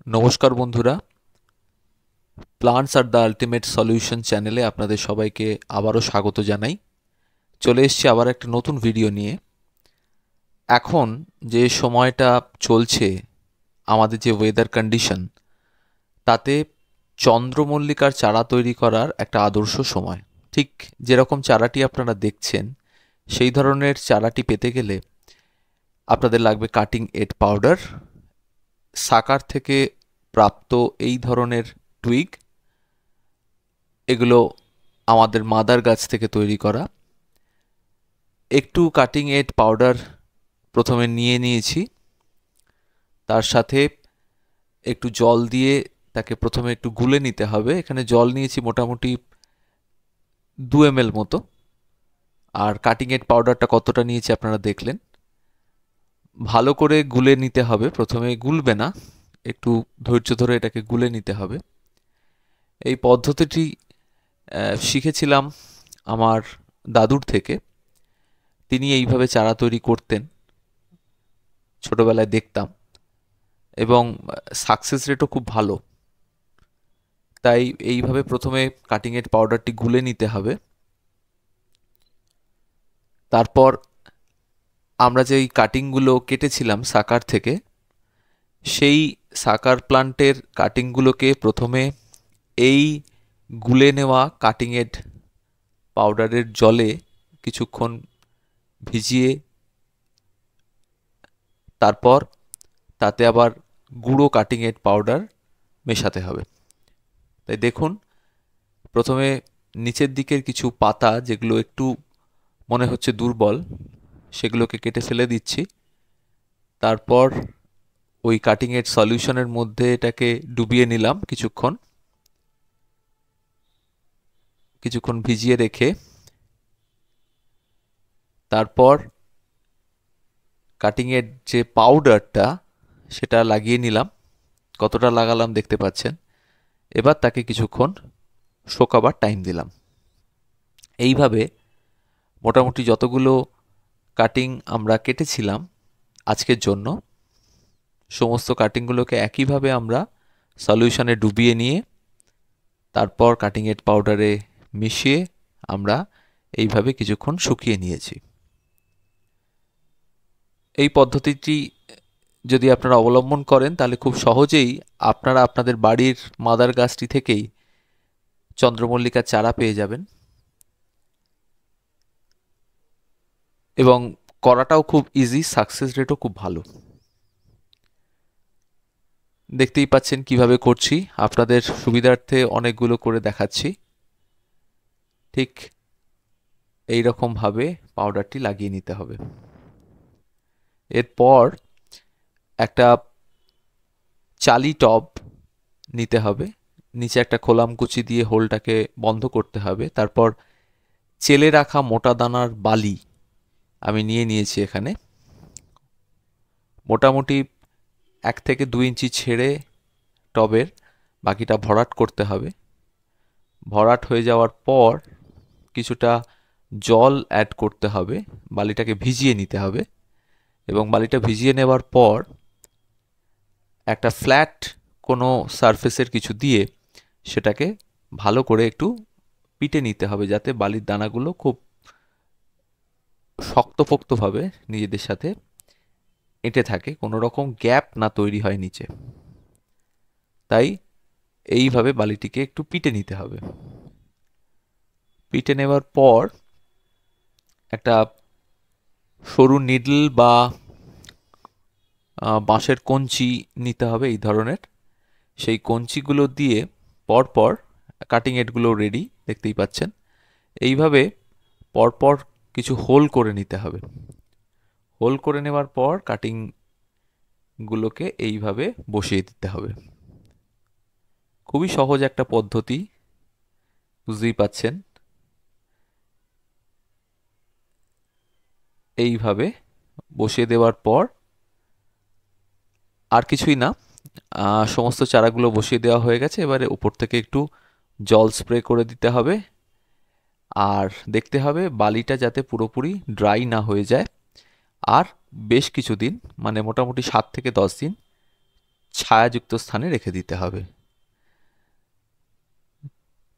নমস্কার বন্ধুরা, plants are the ultimate solution চ্যানেলে আপনাদের সবাইকে আবারও স্বাগত জানাই। চলে এসেছি আবার একটা নতুন ভিডিও নিয়ে। এখন যে সময়টা চলছে, আমাদের যে ওয়েদার কন্ডিশন, তাতে চন্দ্রমল্লিকার চারা তৈরি করার একটা আদর্শ সময়। ঠিক যেরকম চারাটি আপনারা দেখছেন, সেই ধরনের চারাটি পেতে গেলে আপনাদের লাগবে কাটিং এড পাউডার, সাকার থেকে প্রাপ্ত এই ধরনের টুইগ। এগুলো আমাদের মাদার গাছ থেকে তৈরি করা। একটু কাটিং এড পাউডার প্রথমে নিয়ে নিয়েছি, তার সাথে একটু জল দিয়ে তাকে প্রথমে একটু গুলে নিতে হবে। এখানে জল নিয়েছি মোটামুটি 2 ml মতো। আর কাটিং এড পাউডারটা কতটা নিয়েছি আপনারা দেখলেন। ভালো করে গুলে নিতে হবে, প্রথমে গুলবে না, একটু ধৈর্য ধরে এটাকে গুলে নিতে হবে। এই পদ্ধতিটি শিখেছিলাম আমার দাদুর থেকে। তিনি এইভাবে চারা তৈরি করতেন, ছোটবেলায় দেখতাম, এবং সাকসেস রেটও খুব ভালো। তাই এইভাবে প্রথমে কাটিং এড পাউডারটি গুলে নিতে হবে। তারপর আমরা যেই কাটিংগুলো কেটেছিলাম সাকার থেকে, সেই সাকার প্লান্টের কাটিংগুলোকে প্রথমে এই গুলে নেওয়া কাটিং এড পাউডারের জলে কিছুক্ষণ ভিজিয়ে, তারপর তাতে আবার গুঁড়ো কাটিং এড পাউডার মেশাতে হবে। তাই দেখুন, প্রথমে নিচের দিকের কিছু পাতা যেগুলো একটু মনে হচ্ছে দুর্বল, সেগুলোকে কেটে ফেলে দিচ্ছি। তারপর ওই কাটিং এড সলিউশনের মধ্যে এটাকে ডুবিয়ে নিলাম কিছুক্ষণ ভিজিয়ে রেখে। তারপর কাটিং এড যে পাউডারটা, সেটা লাগিয়ে নিলাম। কতটা লাগালাম দেখতে পাচ্ছেন। এবার তাকে কিছুক্ষণ শুকাবার টাইম দিলাম। এইভাবে মোটামুটি যতগুলো কাটিং আমরা কেটেছিলাম আজকের জন্য, সমস্ত কাটিংগুলোকে একইভাবে আমরা সলিউশনে ডুবিয়ে নিয়ে তারপর কাটিং এড পাউডারে মিশিয়ে আমরা এইভাবে কিছুক্ষণ শুকিয়ে নিয়েছি। এই পদ্ধতিটি যদি আপনারা অবলম্বন করেন, তাহলে খুব সহজেই আপনারা আপনাদের বাড়ির মাদার গাছটি থেকেই চন্দ্রমল্লিকার চারা পেয়ে যাবেন, এবং করাটাও খুব ইজি, সাকসেস রেটও খুব ভালো। দেখতেই পাচ্ছেন কিভাবে করছি, আপনাদের সুবিধার্থে অনেকগুলো করে দেখাচ্ছি। ঠিক এই রকম ভাবে পাউডারটি লাগিয়ে নিতে হবে। এরপর একটা চালি টব নিতে হবে, নিচে একটা খোলামকুচি দিয়ে হোলটাকে বন্ধ করতে হবে। তারপর চেলে রাখা মোটা দানার বালি আমি নিয়ে নিয়েছি এখানে। মোটামুটি 1 থেকে 2 ইঞ্চি ছেড়ে টবের বাকিটা ভরাট করতে হবে। ভরাট হয়ে যাওয়ার পর কিছুটা জল অ্যাড করতে হবে, বালিটাকে ভিজিয়ে নিতে হবে, এবং বালিটা ভিজিয়ে নেওয়ার পর একটা ফ্ল্যাট কোনো সারফেসের কিছু দিয়ে সেটাকে ভালো করে একটু পিটে নিতে হবে, যাতে বালির দানাগুলো খুব শক্তপোক্তভাবে নিজেদের সাথে এঁটে থাকে, কোনো রকম গ্যাপ না তৈরি হয় নিচে। তাই এইভাবে বালিটিকে একটু পিটে নিতে হবে। পিটে নেওয়ার পর একটা সরু নিডল বা বাঁশের কঞ্চি নিতে হবে এই ধরনের। সেই কঞ্চিগুলো দিয়ে পরপর কাটিং এডগুলো রেডি, দেখতেই পাচ্ছেন। এইভাবে পরপর কিছু হোল করে নিতে হবে। হোল করে নেওয়ার পর কাটিংগুলোকে এইভাবে বসিয়ে দিতে হবে। খুবই সহজ একটা পদ্ধতি, বুঝতেই পাচ্ছেন। এইভাবে বসিয়ে দেওয়ার পর আর কিছুই না, সমস্ত চারাগুলো বসিয়ে দেওয়া হয়ে গেছে। এবারে উপর থেকে একটু জল স্প্রে করে দিতে হবে, আর দেখতে হবে বালিটা যাতে পুরোপুরি ড্রাই না হয়ে যায়। আর বেশ কিছুদিন, মানে মোটামুটি 7 থেকে 10 দিন ছায়াযুক্ত স্থানে রেখে দিতে হবে।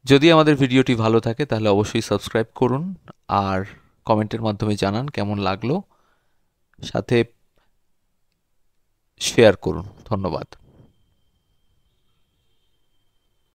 যদি আমাদের ভিডিওটি ভালো থাকে তাহলে অবশ্যই সাবস্ক্রাইব করুন আর কমেন্টের মাধ্যমে জানান কেমন লাগলো, সাথে শেয়ার করুন। ধন্যবাদ।